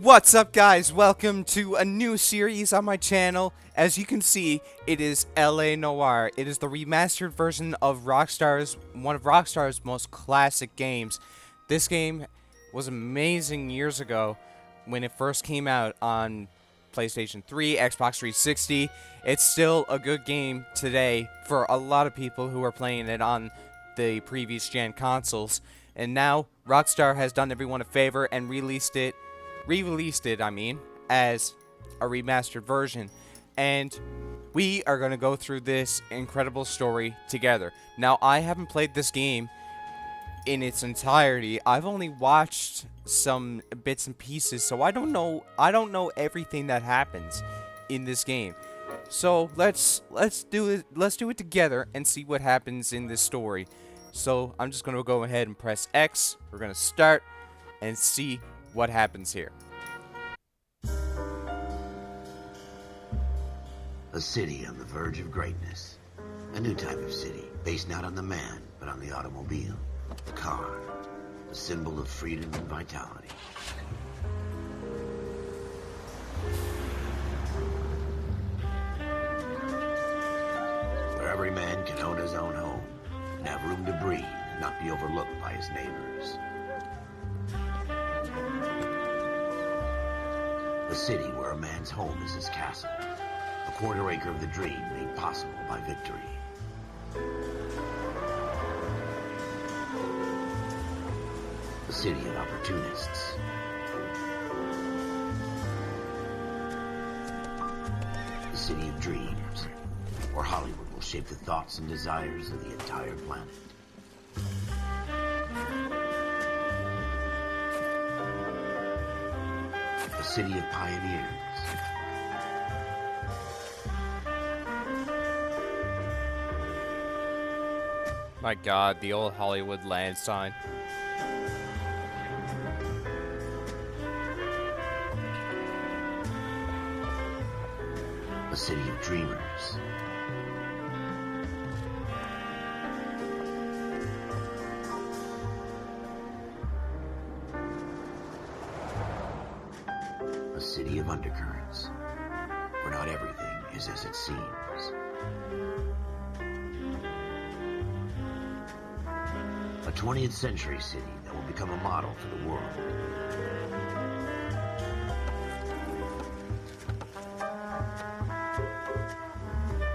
What's up, guys? Welcome to a new series on my channel. As you can see, it is LA Noire. It is the remastered version of one of Rockstar's most classic games. This game was amazing years ago when it first came out on PlayStation 3, Xbox 360. It's still a good game today for a lot of people who are playing it on the previous gen consoles. And now Rockstar has done everyone a favor and re-released it, as a remastered version. And we are going to go through this incredible story together. Now, I haven't played this game in its entirety. I've only watched some bits and pieces, so I don't know everything that happens in this game. So let's do it together and see what happens in this story. So I'm just going to go ahead and press X. We're going to start and see what happens here. A city on the verge of greatness. A new type of city, based not on the man, but on the automobile. The car. The symbol of freedom and vitality. Where every man can own his own home, and have room to breathe and not be overlooked by his neighbors. A city where a man's home is his castle. A quarter acre of the dream made possible by victory. A city of opportunists. A city of dreams, where Hollywood will shape the thoughts and desires of the entire planet. A city of pioneers. My God, the old Hollywood land sign. A city of dreamers. A city of undercurrents, where not everything is as it seems. A 20th century city that will become a model for the world.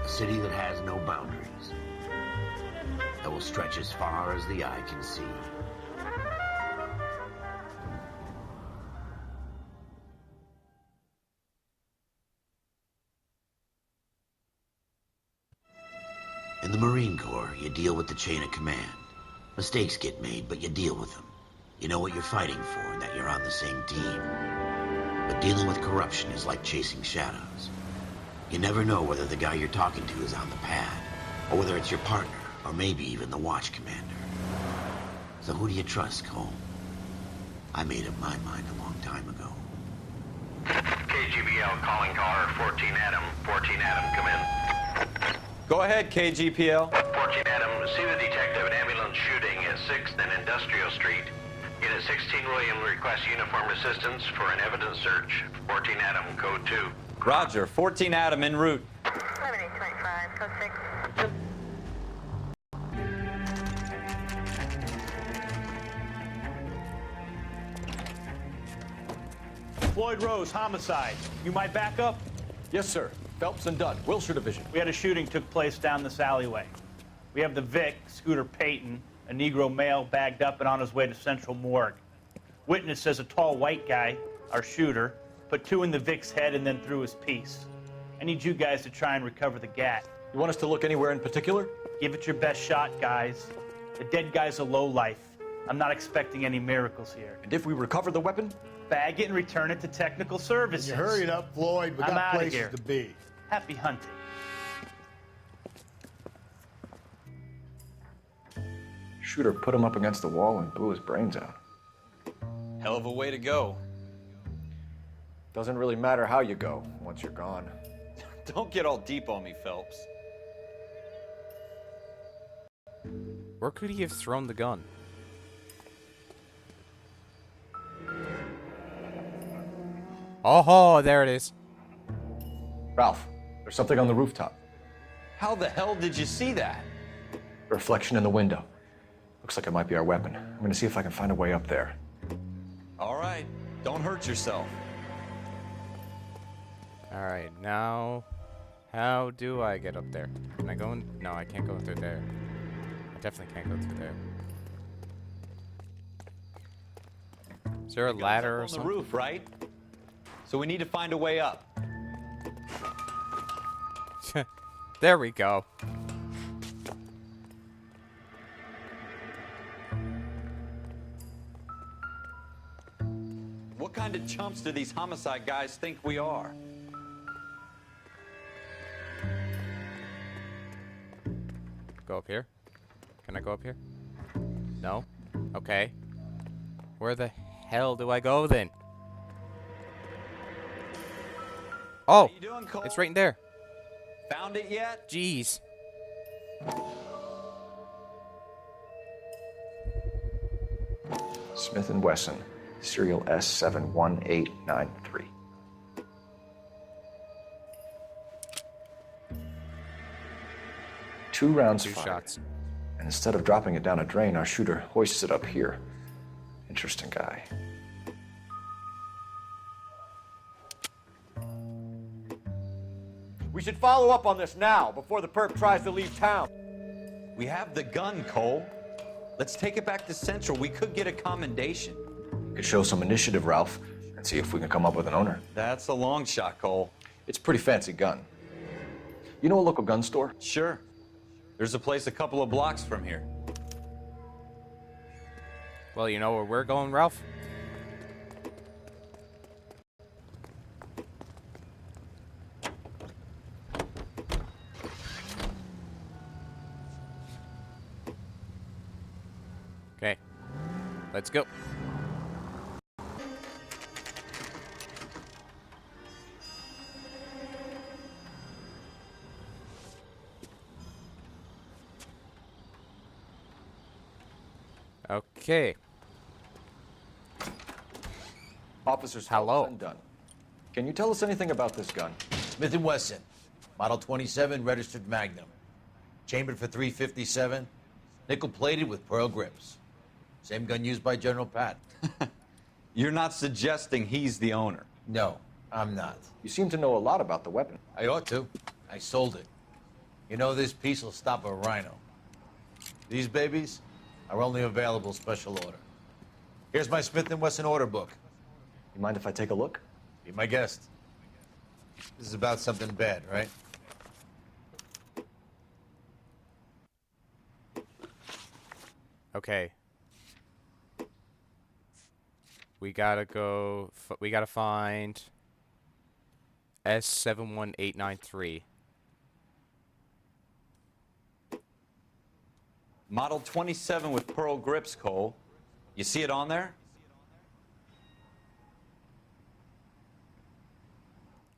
A city that has no boundaries, that will stretch as far as the eye can see. In the Marine Corps, you deal with the chain of command. Mistakes get made, but you deal with them. You know what you're fighting for and that you're on the same team. But dealing with corruption is like chasing shadows. You never know whether the guy you're talking to is on the pad, or whether it's your partner, or maybe even the watch commander. So who do you trust, Cole? I made up my mind a long time ago. KGBL calling caller 14 Adam. 14 Adam, come in. Go ahead, KGPL. 14 Adam, see the detective, an ambulance shooting at 6th and Industrial Street. Unit 16 William requests uniform assistance for an evidence search. 14 Adam, code 2. Roger, 14 Adam en route. 7825, code 6. Floyd Rose, homicide. You might back up? Yes, sir. Phelps and Dunn, Wilshire Division. We had a shooting took place down this alleyway. We have the Vic, Scooter Payton, a Negro male bagged up and on his way to Central Morgue. Witness says a tall white guy, our shooter, put 2 in the Vic's head and then threw his piece. I need you guys to try and recover the gat. You want us to look anywhere in particular? Give it your best shot, guys. The dead guy's a lowlife. I'm not expecting any miracles here. And if we recover the weapon? Bag it and return it to technical services. You hurry it up, Floyd. We I'm got outta places here. to be. Happy hunting. Shooter put him up against the wall and blew his brains out. Hell of a way to go. Doesn't really matter how you go once you're gone. Don't get all deep on me, Phelps. Where could he have thrown the gun? Oh, there it is. Ralph, there's something on the rooftop. How the hell did you see that? A reflection in the window. Looks like it might be our weapon. I'm gonna see if I can find a way up there. All right, don't hurt yourself. Alright, now... How do I get up there? Can I go in? No, I can't go through there. I definitely can't go through there. Is there a ladder or On the something? roof, right? So we need to find a way up. There we go. What kind of chumps do these homicide guys think we are? Go up here? Can I go up here? No? Okay. Where the hell do I go then? Oh! How you doing, Cole? It's right in there. Found it yet? Jeez. Smith & Wesson, serial S71893. Two rounds Two fired. shots. And instead of dropping it down a drain, our shooter hoists it up here. Interesting guy. We should follow up on this now, before the perp tries to leave town. We have the gun, Cole. Let's take it back to Central. We could get a commendation. Could show some initiative, Ralph, and see if we can come up with an owner. That's a long shot, Cole. It's a pretty fancy gun. You know a local gun store? Sure. There's a place a couple of blocks from here. Well, you know where we're going, Ralph? Okay. Let's go. Okay. Officers Hello. Phelps and Dunn. Can you tell us anything about this gun? Smith & Wesson, Model 27, registered Magnum. Chambered for .357, nickel-plated with pearl grips. Same gun used by General Pat. You're not suggesting he's the owner. No, I'm not. You seem to know a lot about the weapon. I ought to. I sold it. You know, this piece will stop a rhino. These babies are only available special order. Here's my Smith & Wesson order book. You mind if I take a look? Be my guest. This is about something bad, right? Okay. We gotta go. We gotta find S71893. Model 27 with pearl grips, Cole. You see it on there?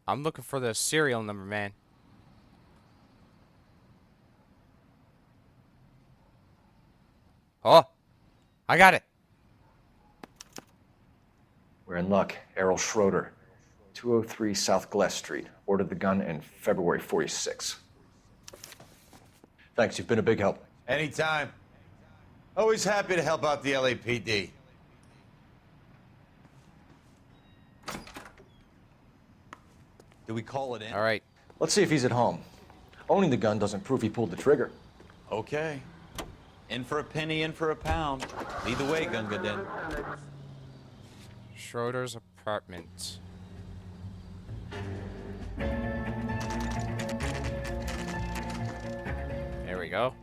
I'm looking for the serial number, man. Oh, I got it. We're in luck. Errol Schroeder, 203 South Glass Street. Ordered the gun in February 46. Thanks, you've been a big help. Anytime. Always happy to help out the LAPD. Do we call it in? All right. Let's see if he's at home. Owning the gun doesn't prove he pulled the trigger. Okay. In for a penny, in for a pound. Lead the way, Gunga Din. Schroeder's apartment. There we go.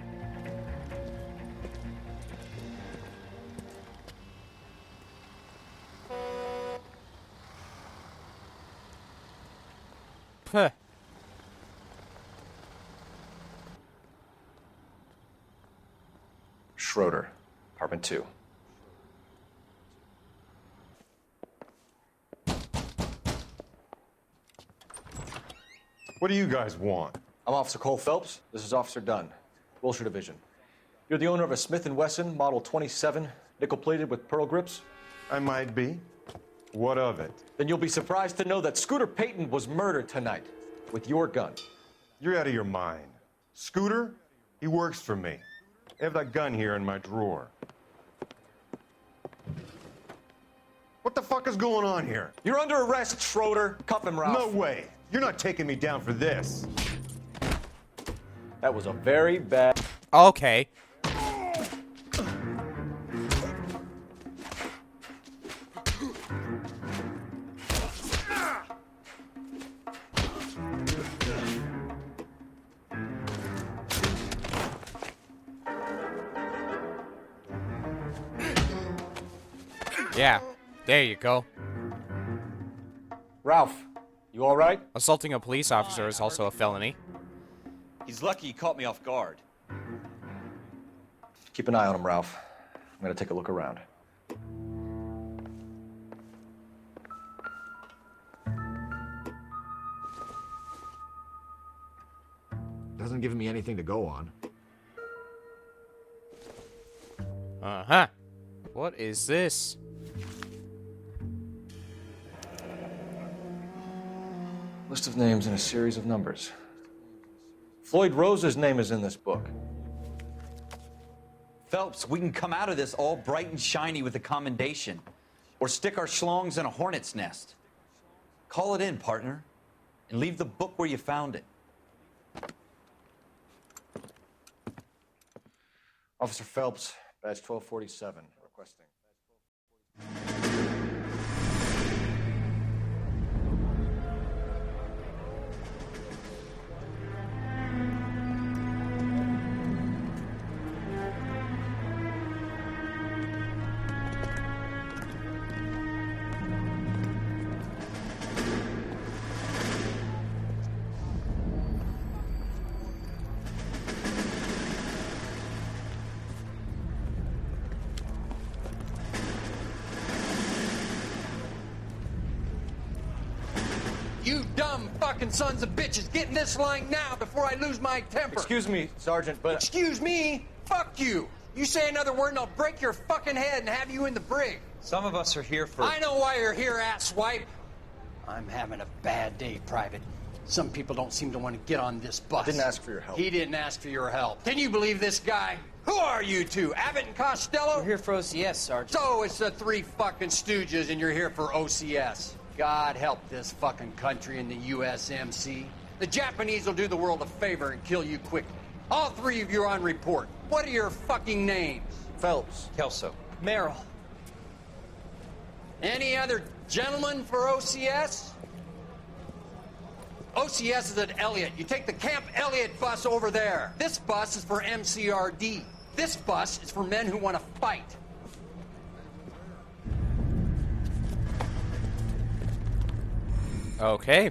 Puh. Schroeder, apartment 2. What do you guys want? I'm Officer Cole Phelps. This is Officer Dunn, Wilshire Division. You're the owner of a Smith & Wesson Model 27, nickel-plated with pearl grips? I might be. What of it? Then you'll be surprised to know that Scooter Payton was murdered tonight with your gun. You're out of your mind. Scooter? He works for me. I have that gun here in my drawer. What the fuck is going on here? You're under arrest, Schroeder. Cuff him, Ralph. No way. You're not taking me down for this. That was a very bad... Okay. Yeah, there you go. Ralph, you all right? Assaulting a police officer is also a felony. He's lucky he caught me off guard. Keep an eye on him, Ralph. I'm gonna take a look around. Doesn't give me anything to go on. Uh-huh. What is this? List of names and a series of numbers. Floyd Rose's name is in this book. Phelps, we can come out of this all bright and shiny with a commendation. Or stick our schlongs in a hornet's nest. Call it in, partner. And leave the book where you found it. Officer Phelps, badge 1247, requesting. You dumb fucking sons of bitches, get in this line now before I lose my temper. Excuse me, Sergeant, but... Excuse me? Fuck you. You say another word and I'll break your fucking head and have you in the brig. Some of us are here for... I know why you're here, asswipe. I'm having a bad day, Private. Some people don't seem to want to get on this bus. Didn't ask for your help. He didn't ask for your help. Can you believe this guy? Who are you two? Abbott and Costello? We're here for OCS, Sergeant. So it's the three fucking stooges and you're here for OCS. God help this fucking country and the USMC. The Japanese will do the world a favor and kill you quickly. All three of you are on report. What are your fucking names? Phelps. Kelso. Merrill. Any other gentlemen for OCS? OCS is at Elliott. You take the Camp Elliott bus over there. This bus is for MCRD. This bus is for men who want to fight. Okay.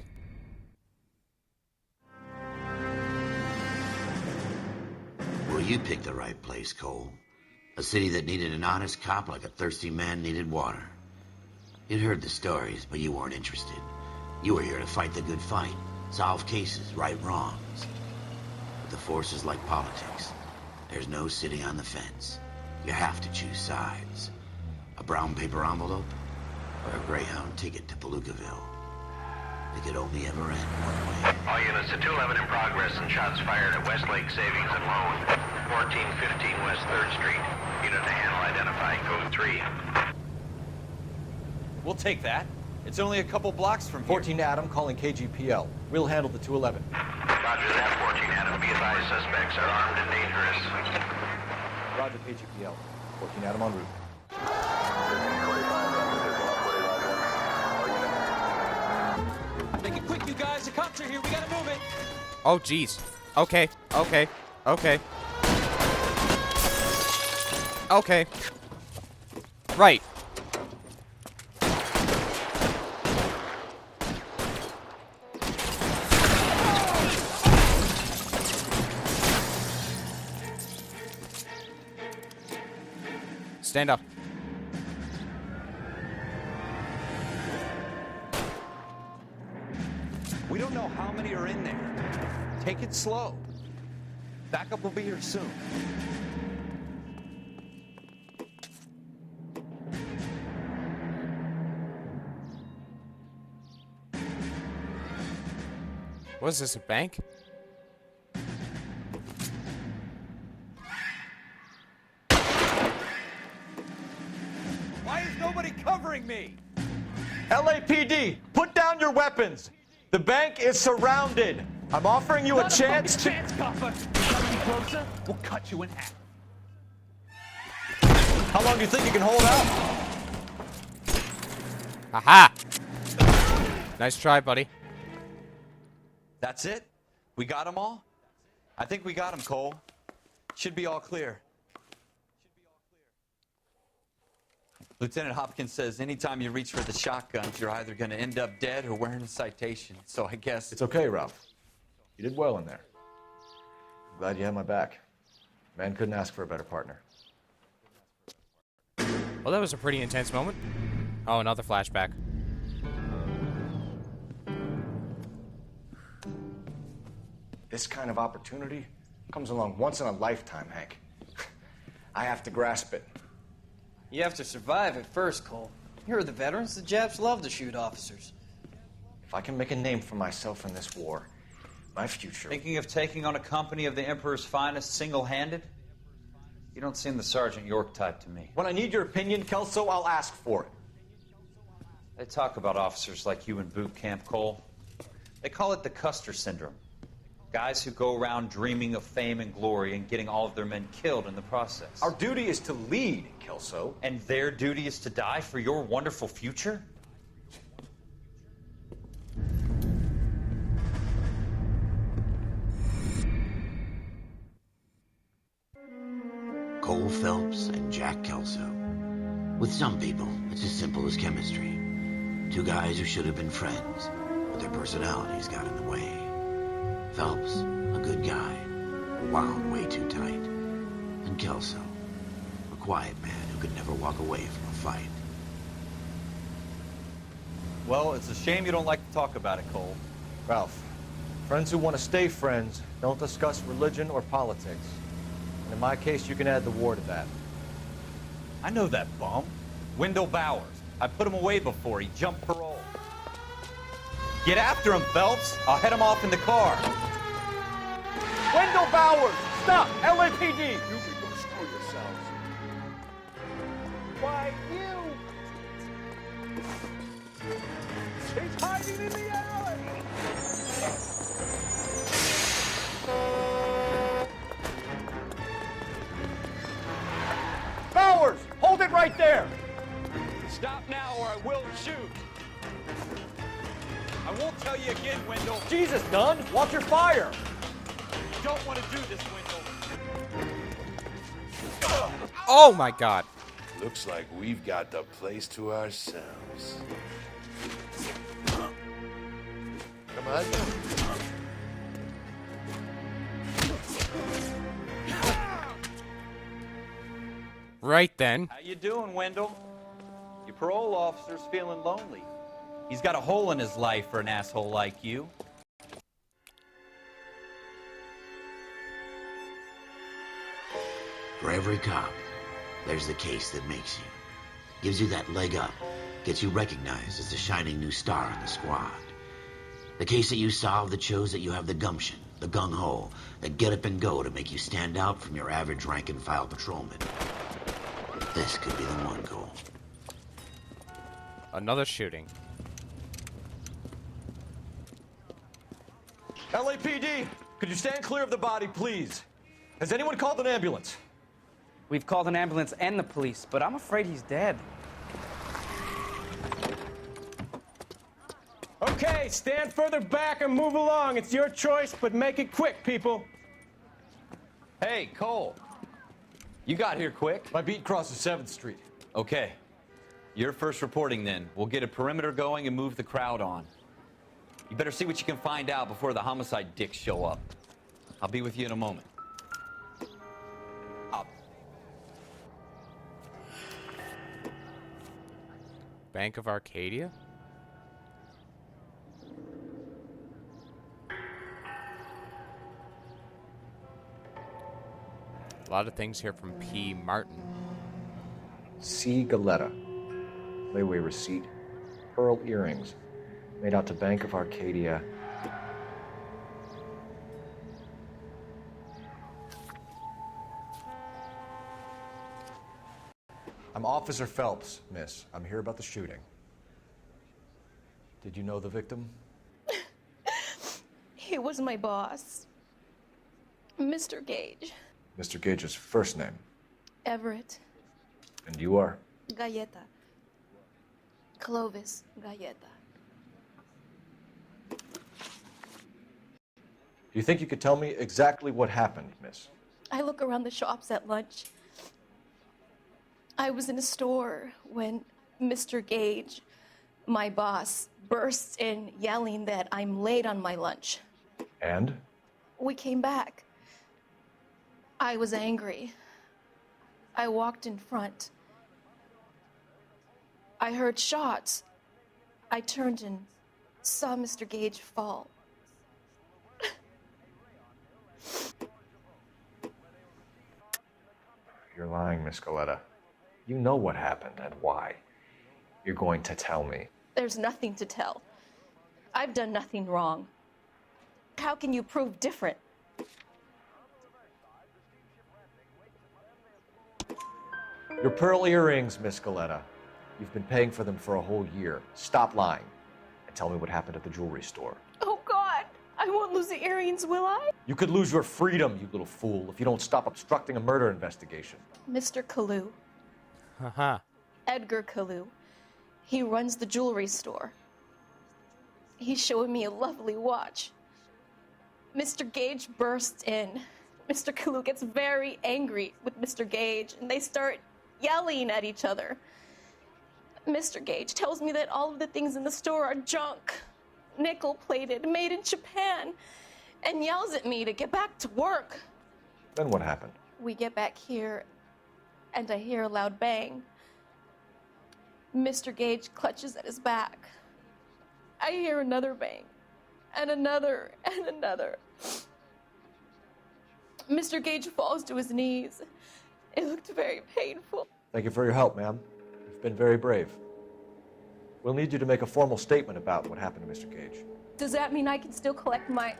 Well, you picked the right place, Cole. A city that needed an honest cop like a thirsty man needed water. You'd heard the stories, but you weren't interested. You were here to fight the good fight, solve cases, right wrongs. But the force is like politics. There's no sitting on the fence. You have to choose sides. A brown paper envelope or a Greyhound ticket to Palookaville. It could only ever end one way. All units to 211 in progress and shots fired at Westlake Savings and Loan, 1415 West 3rd Street. Unit to handle identifying code 3. We'll take that. It's only a couple blocks from here. 14 Adam calling KGPL. We'll handle the 211. Roger that, 14 Adam. Be advised, suspects are armed and dangerous. Roger, KGPL. 14 Adam en route. Make it quick, you guys. The cops are here. We gotta move it. Oh, jeez. Okay. Okay. Okay. Okay. Right. Stand up. We don't know how many are in there. Take it slow. Backup will be here soon. What is this, a bank? Why is nobody covering me? LAPD, put down your weapons. The bank is surrounded. I'm offering you a chance to... copper. Come closer, we'll cut you in half. How long do you think you can hold out? Aha! Nice try, buddy. That's it? We got them all? I think we got them, Cole. Should be all clear. Lieutenant Hopkins says anytime you reach for the shotguns, you're either going to end up dead or wearing a citation. So I guess... It's okay, Ralph. You did well in there. I'm glad you had my back. Man couldn't ask for a better partner. Well, that was a pretty intense moment. Oh, another flashback. This kind of opportunity comes along once in a lifetime, Hank. I have to grasp it. You have to survive at first, Cole. Here are the veterans. The Japs love to shoot officers. If I can make a name for myself in this war, my future... Thinking of taking on a company of the Emperor's finest single-handed? You don't seem the Sergeant York type to me. When I need your opinion, Kelso, I'll ask for it. They talk about officers like you in boot camp, Cole. They call it the Custer syndrome. Guys who go around dreaming of fame and glory and getting all of their men killed in the process. Our duty is to lead, Kelso. And their duty is to die for your wonderful future? Cole Phelps and Jack Kelso. With some people, it's as simple as chemistry. Two guys who should have been friends, but their personalities got in the way. Phelps, a good guy, wound way too tight. And Kelso, a quiet man who could never walk away from a fight. Well, it's a shame you don't like to talk about it, Cole. Ralph, friends who want to stay friends don't discuss religion or politics. And in my case, you can add the war to that. I know that bum. Wendell Bowers. I put him away before. He jumped parole. Get after him, Phelps. I'll head him off in the car. Wendell Bowers! Stop! LAPD! You can go screw yourselves. Why, you! He's hiding in the alley! Bowers! Hold it right there! Stop now or I will shoot. I won't tell you again, Wendell. Jesus, Dunn! Watch your fire! Don't want to do this, Wendell. Oh my god. Looks like we've got the place to ourselves. Come on. Right then. How you doing, Wendell? Your parole officer's feeling lonely. He's got a hole in his life for an asshole like you. For every cop, there's the case that makes you. Gives you that leg up. Gets you recognized as the shining new star in the squad. The case that you solve that shows that you have the gumption, the gung-ho, the get up and go to make you stand out from your average rank-and-file patrolman. This could be the one, Cole. Another shooting. LAPD, could you stand clear of the body, please? Has anyone called an ambulance? We've called an ambulance and the police, but I'm afraid he's dead. Okay, stand further back and move along. It's your choice, but make it quick, people. Hey, Cole. You got here quick. My beat crosses 7th Street. Okay. You're first reporting then. We'll get a perimeter going and move the crowd on. You better see what you can find out before the homicide dicks show up. I'll be with you in a moment. Bank of Arcadia? A lot of things here from P. Martin. C. Galetta. Layaway receipt. Pearl earrings. Made out to Bank of Arcadia. I'm Officer Phelps, miss. I'm here about the shooting. Did you know the victim? He was my boss, Mr. Gage. Mr. Gage's first name. Everett. And you are? Galleta. Clovis Galleta. Do you think you could tell me exactly what happened, miss? I look around the shops at lunch. I was in a store when Mr. Gage, my boss, bursts in yelling that I'm late on my lunch. And? We came back. I was angry. I walked in front. I heard shots. I turned and saw Mr. Gage fall. You're lying, Miss Galletta. You know what happened and why. You're going to tell me. There's nothing to tell. I've done nothing wrong. How can you prove different? Your pearl earrings, Miss Galletta. You've been paying for them for a whole year. Stop lying and tell me what happened at the jewelry store. Oh, God. I won't lose the earrings, will I? You could lose your freedom, you little fool, if you don't stop obstructing a murder investigation. Mr. Kalu. Haha. Edgar Kalu. He runs the jewelry store. He's showing me a lovely watch. Mr. Gage bursts in. Mr. Kalu gets very angry with Mr. Gage, and they start yelling at each other. Mr. Gage tells me that all of the things in the store are junk, nickel-plated, made in Japan, and yells at me to get back to work. Then what happened? We get back here, and I hear a loud bang. Mr. Gage clutches at his back. I hear another bang, and another, and another. Mr. Gage falls to his knees. It looked very painful. Thank you for your help, ma'am. You've been very brave. We'll need you to make a formal statement about what happened to Mr. Gage. Does that mean I can still collect my...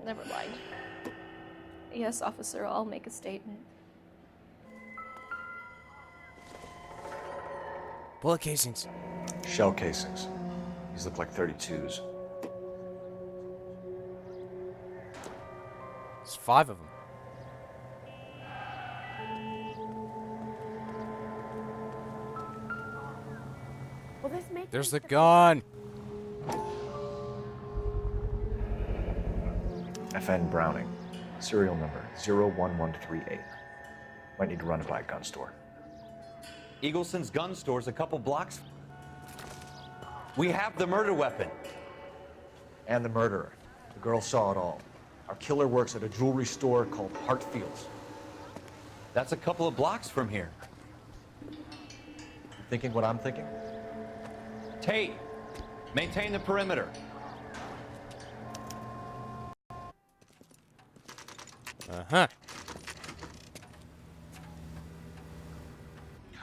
Never mind. Yes, officer, I'll make a statement. Bullet casings. Shell casings. These look like 32s. There's 5 of them. Will this make There's the gun. FN Browning. Serial number 01138. Might need to run it by a gun store. Eagleson's gun store's a couple blocks. We have the murder weapon. And the murderer. The girl saw it all. Our killer works at a jewelry store called Hartfield's. That's a couple of blocks from here. You thinking what I'm thinking? Tate, maintain the perimeter. Uh-huh.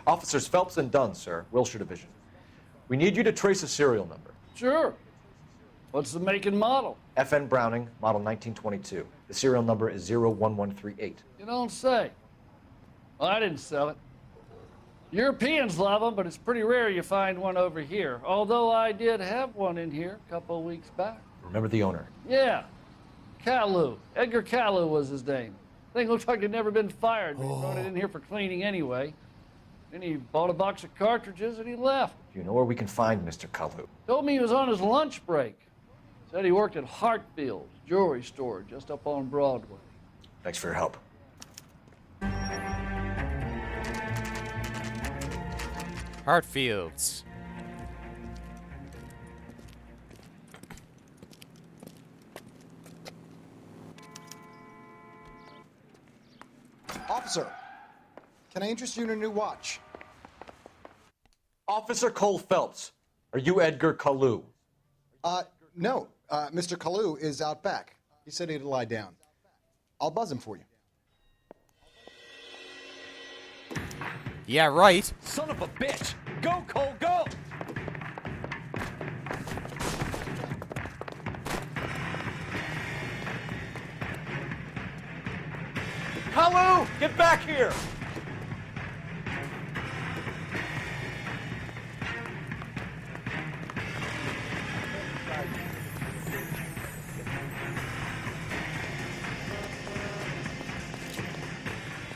Officers Phelps and Dunn, sir, Wilshire Division. We need you to trace a serial number. Sure. What's the make and model? FN Browning, model 1922. The serial number is 01138. You don't say. Well, I didn't sell it. Europeans love them, but it's pretty rare you find one over here. Although I did have one in here a couple of weeks back. Remember the owner? Yeah. Kalu. Edgar Kalu was his name. Thing looks like it'd never been fired. But he brought it in here for cleaning anyway. Then he bought a box of cartridges and he left. Do you know where we can find Mr. Kalu? Told me he was on his lunch break. Said he worked at Hartfield's jewelry store just up on Broadway. Thanks for your help. Hartfield's. Officer, can I interest you in a new watch? Officer Cole Phelps, are you Edgar Kalu? No. Mr. Kalu is out back. He said he'd lie down. I'll buzz him for you. Yeah, right. Son of a bitch! Go, Cole, go! Kalu, get back here!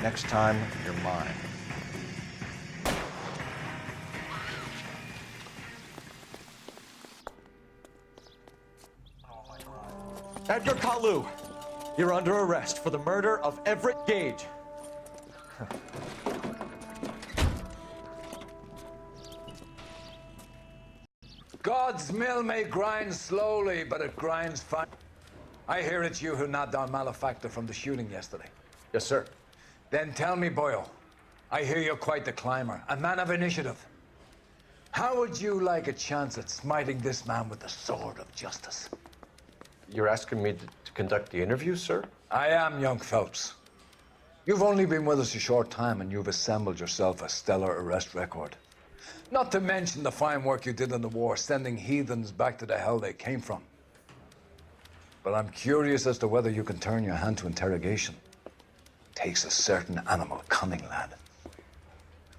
Next time, you're mine. Edgar Kalu, you're under arrest for the murder of Everett Gage. God's mill may grind slowly, but it grinds fine. I hear it's you who nabbed our malefactor from the shooting yesterday. Yes, sir. Then tell me, Boyle, I hear you're quite the climber, a man of initiative. How would you like a chance at smiting this man with the sword of justice? You're asking me to conduct the interview, sir? I am, young Phelps. You've only been with us a short time, and you've assembled yourself a stellar arrest record. Not to mention the fine work you did in the war, sending heathens back to the hell they came from. But I'm curious as to whether you can turn your hand to interrogation. Takes a certain animal cunning, lad.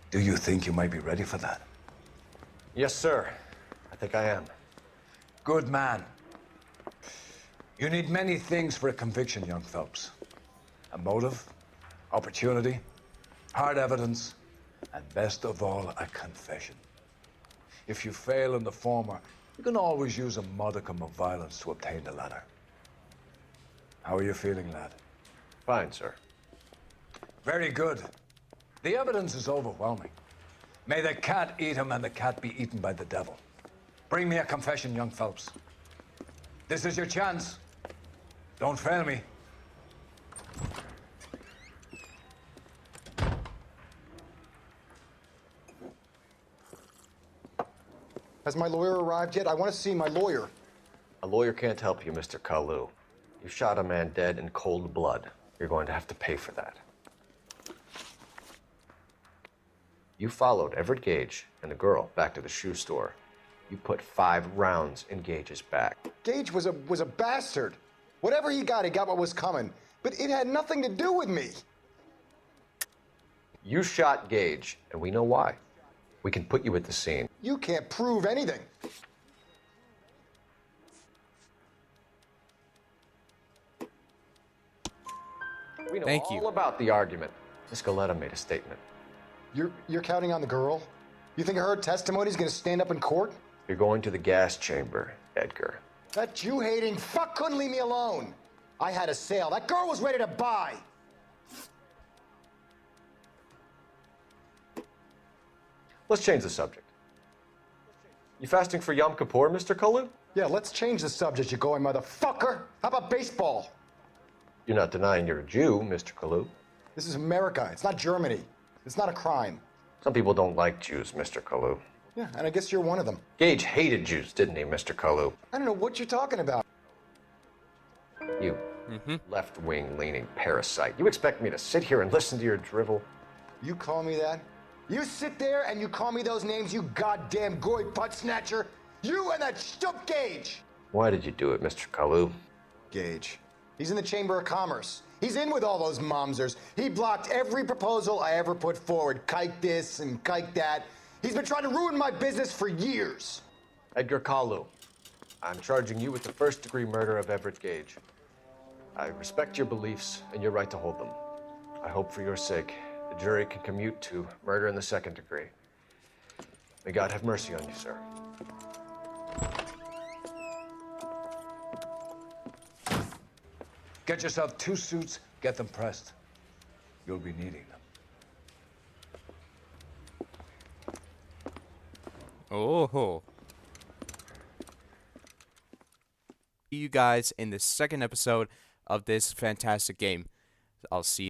Do you think you might be ready for that? Yes, sir. I think I am. Good man. You need many things for a conviction, young Phelps. A motive, opportunity, hard evidence, and best of all, a confession. If you fail in the former, you can always use a modicum of violence to obtain the latter. How are you feeling, lad? Fine, sir. Very good. The evidence is overwhelming. May the cat eat him and the cat be eaten by the devil. Bring me a confession, young Phelps. This is your chance. Don't fail me. Has my lawyer arrived yet? I want to see my lawyer. A lawyer can't help you, Mr. Kalu. You shot a man dead in cold blood. You're going to have to pay for that. You followed Everett Gage and the girl back to the shoe store. You put 5 rounds in Gage's back. Gage was a bastard. Whatever he got what was coming. But it had nothing to do with me. You shot Gage, and we know why. We can put you at the scene. You can't prove anything. We know Thank all you. about the argument. Miss Galetta made a statement. You're counting on the girl? You think her testimony's gonna stand up in court? You're going to the gas chamber, Edgar. That Jew-hating fuck couldn't leave me alone. I had a sale. That girl was ready to buy. Let's change the subject. You fasting for Yom Kippur, Mr. Kalu? Yeah, let's change the subject, you going motherfucker. How about baseball? You're not denying you're a Jew, Mr. Kalu. This is America. It's not Germany. It's not a crime. Some people don't like Jews, Mr. Kalu. Yeah, and I guess you're one of them. Gage hated Jews, didn't he, Mr. Kalu? I don't know what you're talking about. You left-wing leaning parasite. You expect me to sit here and listen to your drivel? You call me that? You sit there and you call me those names, you goddamn goy butt snatcher? You and that stup Gage! Why did you do it, Mr. Kalu? Gage. He's in the Chamber of Commerce. He's in with all those momsers. He blocked every proposal I ever put forward. Kike this and kike that. He's been trying to ruin my business for years. Edgar Kalu, I'm charging you with the first-degree murder of Everett Gage. I respect your beliefs and your right to hold them. I hope for your sake the jury can commute to murder in the second degree. May God have mercy on you, sir. Get yourself 2 suits, get them pressed. You'll be needing them. Oh. See you guys in the second episode of this fantastic game. I'll see you.